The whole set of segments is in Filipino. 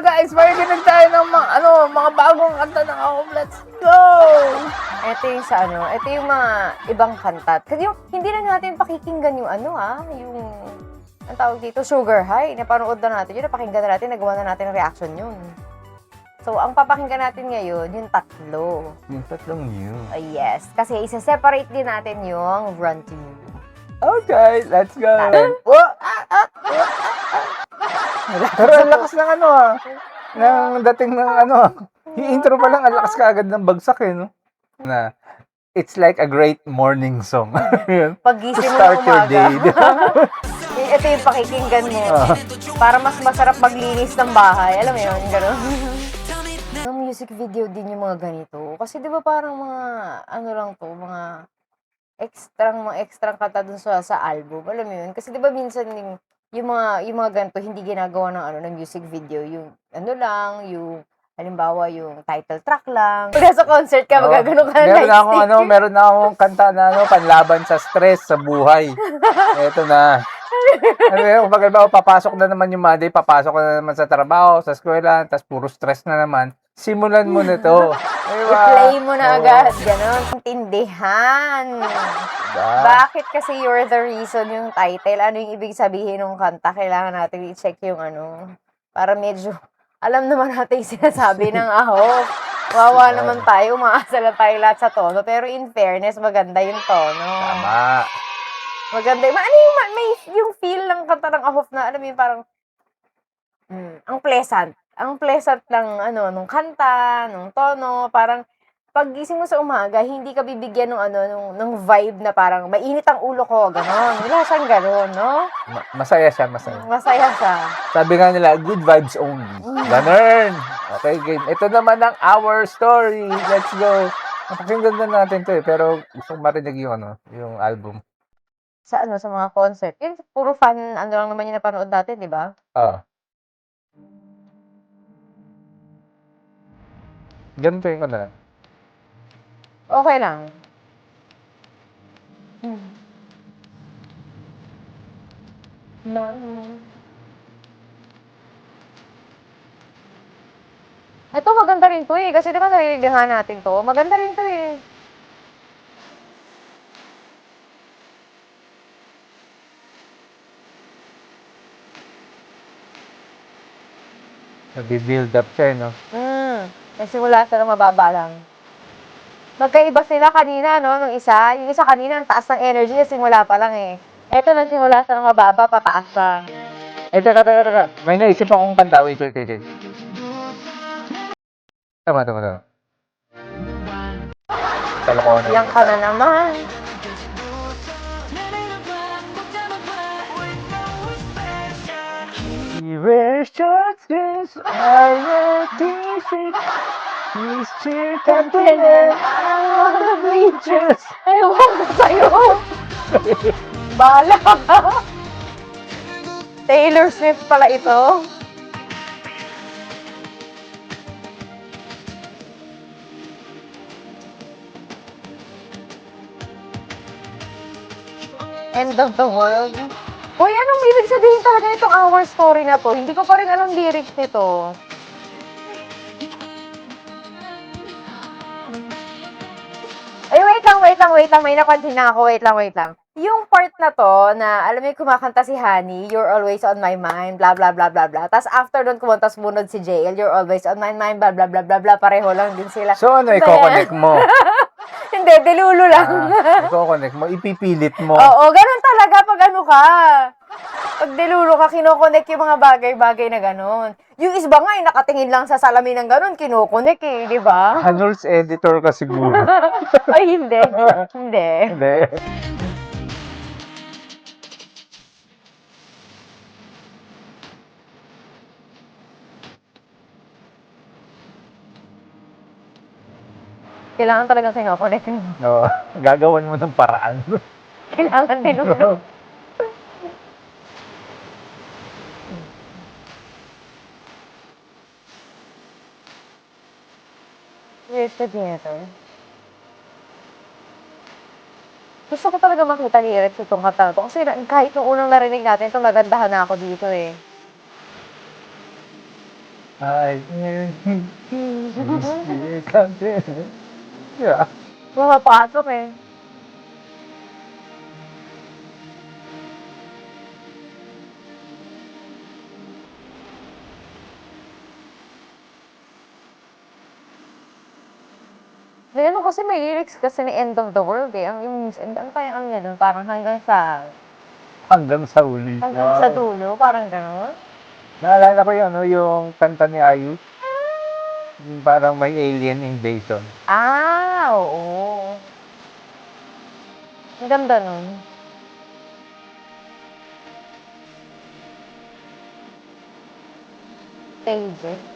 guys, makikinig tayo ng mga bagong kanta ng Ahop. Let's go! Ito yung ito yung mga ibang kanta. Kasi hindi na natin pakikinggan yung yung, ang tawag dito, Sugar High. Napanood na natin yun, napakinggan na natin, nagawa na natin ng reaction yun. So, ang papakinggan natin ngayon, yung tatlo. Yung tatlong new. Yes, kasi isa-separate din natin yung Run to You. Okay, let's go! Pero ang lakas ng ng dating ng yung intro pa lang, ang lakas ka agad ng bagsak no? Na, it's like a great morning song. Pag-gising mo Start ng your umaga. day. Ito yung pakikinggan mo. Para mas masarap maglinis ng bahay. Alam mo yun, gano'n. Ang music video din yung mga ganito. Kasi di ba parang mga, mga extrang kanta dun sa album. Alam mo yun? Kasi di ba minsan yung mga ganito hindi ginagawa ng music video. Yung halimbawa yung title track lang. Pag nasa concert ka, magagano ka na Meron na akong kanta na panlaban sa stress sa buhay. Eto na. Pag papasok na naman yung Monday, papasok ka na naman sa trabaho, sa eskwela, tapos puro stress na naman. Simulan mo na to. Diba? I-play mo na agad. Ganon. Tindihan. Diba? Bakit kasi You're the Reason yung title? Ano yung ibig sabihin ng kanta? Kailangan natin i-check yung para medyo alam naman natin yung sinasabi ng Ahop. Wawa naman tayo. Umaasa lang tayo lahat sa tono. Pero in fairness, maganda yung tono. Tama. Maganda. May yung feel ng kanta ng Ahop na, alam mo yung parang, ang pleasant. Ang pleasant ng, nung kanta, nung tono, parang, paggising mo sa umaga, hindi ka bibigyan ng vibe na parang, mainit ang ulo ko, gano'n. Wala siyang gano'n, no? Masaya siya, masaya. Masaya siya. Sabi nga nila, good vibes only. Ganun. Okay, game. Ito naman ang Our Story. Let's go. Napakinggan na natin to pero gusto kong marinig yung album. Sa mga concert. Yun, puro fan, lang naman yung napanood natin, di ba? Oo. Ganito yung na. Okay lang. Ito, maganda rin to eh. Kasi di ba narilighan natin to? Maganda rin to eh. Nag-build up siya, no? Nagsimula sila mababa lang. Magkaiba sila kanina, no? Nung isa. Yung isa kanina, ang taas ng energy niya, simula pa lang eh. Eto, nagsimula sa mababa, pataas pa. Teka. May naisip akong kanta. Wait. Tama. Kalokohan na. Yang ka na naman. We're short skirts, I t-shirt. He's cheer captain and I wanna be just. Ewan ko sa'yo. Bahala ka. Taylor Swift pala ito. End of the world. Uy, anong ibig sabihin talaga itong Our Story na to? Hindi ko pa rin alam lyrics nito. Ay, wait lang. May napansin na ako. Wait lang. Yung part na to, na alam mo yung kumakanta si Honey, You're Always on My Mind, blah, blah, blah, blah, blah. Tapos after doon kumanta sumunod si JL, You're Always on My Mind, blah, blah, blah, blah, blah. Pareho lang din sila. So, i-connect mo? Hindi, dilulo lang. I-connect mo, ipipilit mo. Oo, ganun talaga pag ka. Pag dilulo ka, kinokonek yung mga bagay-bagay na ganun. Yung isba nga, nakatingin lang sa salamin ng ganun, kinokonek eh, di ba? Rules editor ka siguro. Ay, hindi. Hindi. Kailangan talagang kinokonek. Oo, gagawan mo ng paraan. Kailangan dinulo. We're together. Gusto ko talaga makita lyrics itong kanta to. Kasi kahit nung unang narinig natin, itong nagandahan na ako dito eh. Ay, yeah. Pumapasok eh. May ano kasi may lyrics kasi ni End of the World eh. Yung ano pa yung ano nun, parang hanggang sa Huli. dulo, parang gano'n. Naalala ko yun, no, yung kanta ni Ayu. Yung parang may alien invasion. Ah, oo. Ang ganda nun. Stages.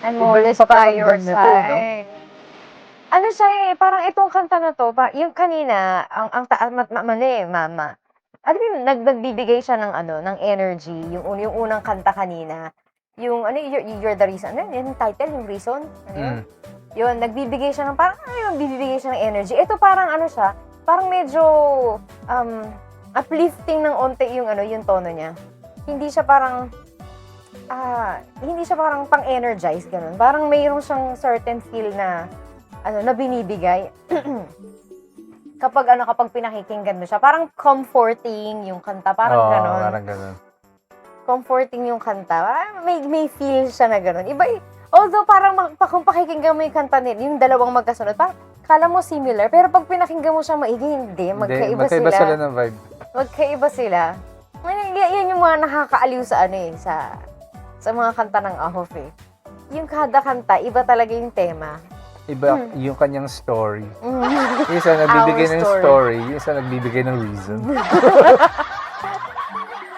I'm Iba always yung by your pakiramdam nito, no? side. Ano siya eh, parang itong kanta na to, yung kanina, ang taas, mama. Alam mo yun, nagbibigay siya ng ano, ng energy, yung unang kanta kanina. Yung, ano, you're the reason, ano yun, yung title, yung reason, ano yun? Yun, nagbibigay siya ng, parang, ano yun, nagbibigay siya ng energy. Ito parang, ano siya, parang medyo, uplifting ng onte yung, ano, yung tono niya. Hindi siya parang, hindi siya parang pang-energize, ganun. Parang mayroon siyang certain feel na, ano, na binibigay. kapag pinakikinggan mo siya, parang comforting yung kanta, parang ganon. Parang ganun. Comforting yung kanta, parang may feel siya na ganon. Iba, although parang kung pakikinggan mo yung kanta nila, yung dalawang magkasunod, parang kala mo similar, pero pag pinakinggan mo siya maigi, hindi, magkaiba sila ng vibe. Magkaiba sila. Yan yung mga nakakaaliw sa ano eh, sa mga kanta ng Ahof eh. Yung kada kanta, iba talaga yung tema. Iba yung kanyang story. Yung isa nagbibigay ng story, yung isa nagbibigay ng reason.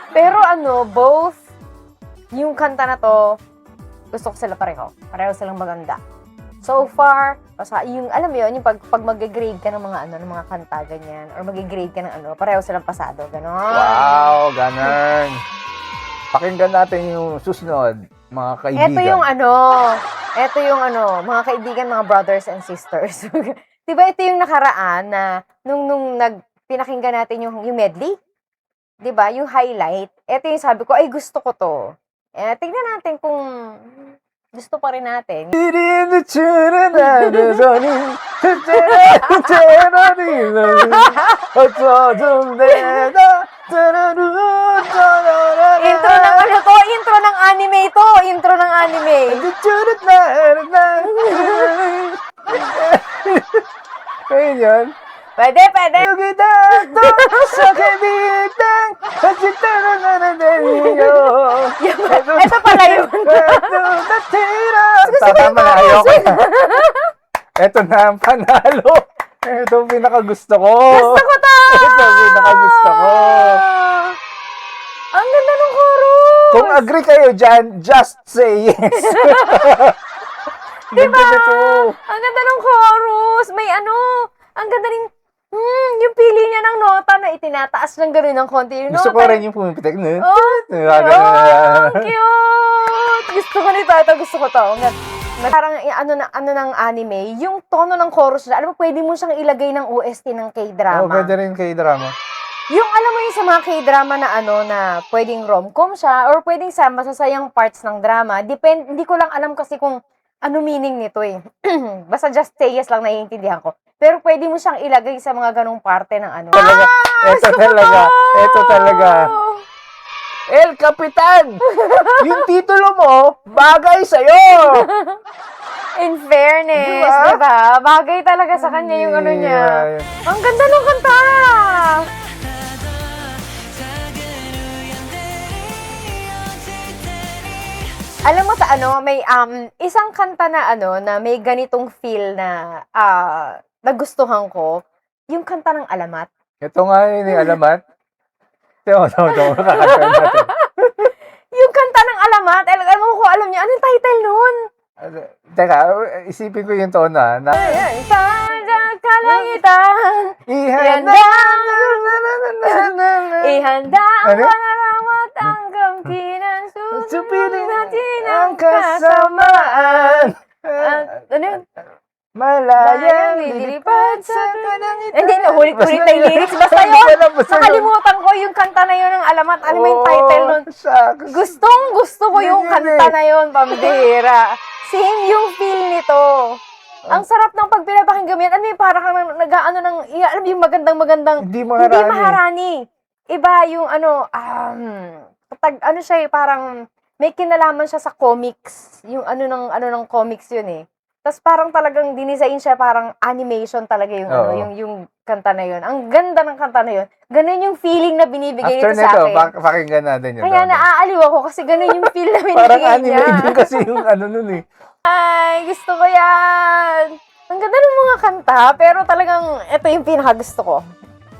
Pero ano, both yung kanta na to, gusto ko sila pareho. Pareho silang maganda. So far, yung alam mo yun, yung pag mag-grade ka ng mga ano, ng mga kanta ganyan, or mag-grade ka ng ano, pareho silang pasado, gano'n. Wow, ganun. Pakinggan natin yung susunod, mga kaibigan. Ito yung mga kaibigan, mga brothers and sisters. Diba ito yung nakaraan na nung pinakinggan natin yung medley? Diba? Yung highlight. Ito yung sabi ko, ay gusto ko to. Tingnan natin kung gusto pa rin natin. Intro ng anime ito. Intro ng anime. Ayun yun. Pwede. Ito pala yun. Tama na, ayoko na. Ito na ang panalo. Ito ang pinakagusto ko. Gusto ko to! Ito ang pinakagusto ko. Ang ganda ng chorus! Kung agree kayo dyan, just say yes. Diba? Ang ganda ng chorus. May ang ganda rin, yung pili niya ng nota na itinataas ng gano'n ng konti yung Gusto nota. ko rin yung pumipitik na. Cute! Gusto ko nito. Ito, gusto ko to. Parang ng anime, yung tono ng chorus na, alam mo, pwede mo siyang ilagay ng OST ng K-drama. Pwede rin K-drama. Yung alam mo yung sa mga K-drama na na pwedeng rom-com siya or pwedeng sa masasayang parts ng drama. Hindi ko lang alam kasi kung ano meaning nito eh. Basta just say yes lang naiintindihan ko. Pero pwede mo siyang ilagay sa mga ganong parte ng ano. Ito talaga. El Capitan! Yung titulo mo, bagay sa'yo! In fairness, diba? Bagay talaga sa kanya yung ano niya. Ang ganda ng kanta! Alam mo sa may isang kanta na na may ganitong feel na nagustuhan ko, yung kanta ng Alamat. Ito nga yun, yung Alamat. Ito, kakanta natin. Yung kanta ng Alamat, alam mo ko alam niya, anong title nun? Teka, isipin ko yung tono na. Sa kalangitan, ihanda ang panarawat hanggang pinansusunod natin ang kasamaan. Malayang lilipad sa kalangitan. Hindi, nahulit-hulit na yung lyrics. Basta yun, nakalimutan ko yung kanta na yun ng alamat. Ano ba yung title nun? Gusto ko yung kanta na yun, pambihira. Same yung feel nito. Ang sarap ng pag pinapakinggan mo yan. Ano yung parang nag-ano ng, alam mo yung magandang, Hindi hindi maharani. Iba yung ano siya parang may kinalaman siya sa comics. Yung ano ng comics yun eh. Tapos parang talagang dinisign siya parang animation talaga yung yung kanta na yun. Ang ganda ng kanta na yun. Ganun yung feeling na binibigay After nito sa nito, akin. pakinggan natin yun. Kaya naaaliw ako kasi ganun yung feel na Parang binibigay anime niya. din kasi yung ano nun eh. Ay, gusto ko yan. Ang ganda ng mga kanta, pero talagang ito yung pinakagusto ko.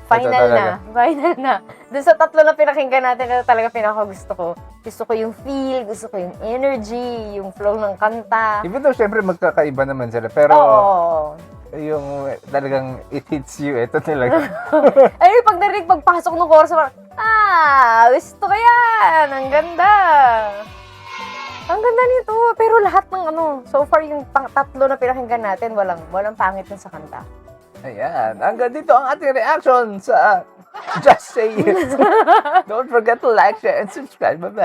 Final na. Dun sa tatlo na pinakinggan natin, ito talaga pinakagusto ko. Gusto ko yung feel, gusto ko yung energy, yung flow ng kanta. Even though, syempre, magkakaiba naman sila. Pero, yung talagang it hits you, ito talaga. Ay, pag narinig, pagpasok ng chorus, parang, gusto ko yan. Ang ganda. Ang ganda nito. Pero lahat ng so far yung tatlo na pinakinggan natin, walang pangit na sa kanta. Ayan. Hanggang dito ang ating reaction sa Just Say It. Don't forget to like, share, and subscribe. Bye-bye.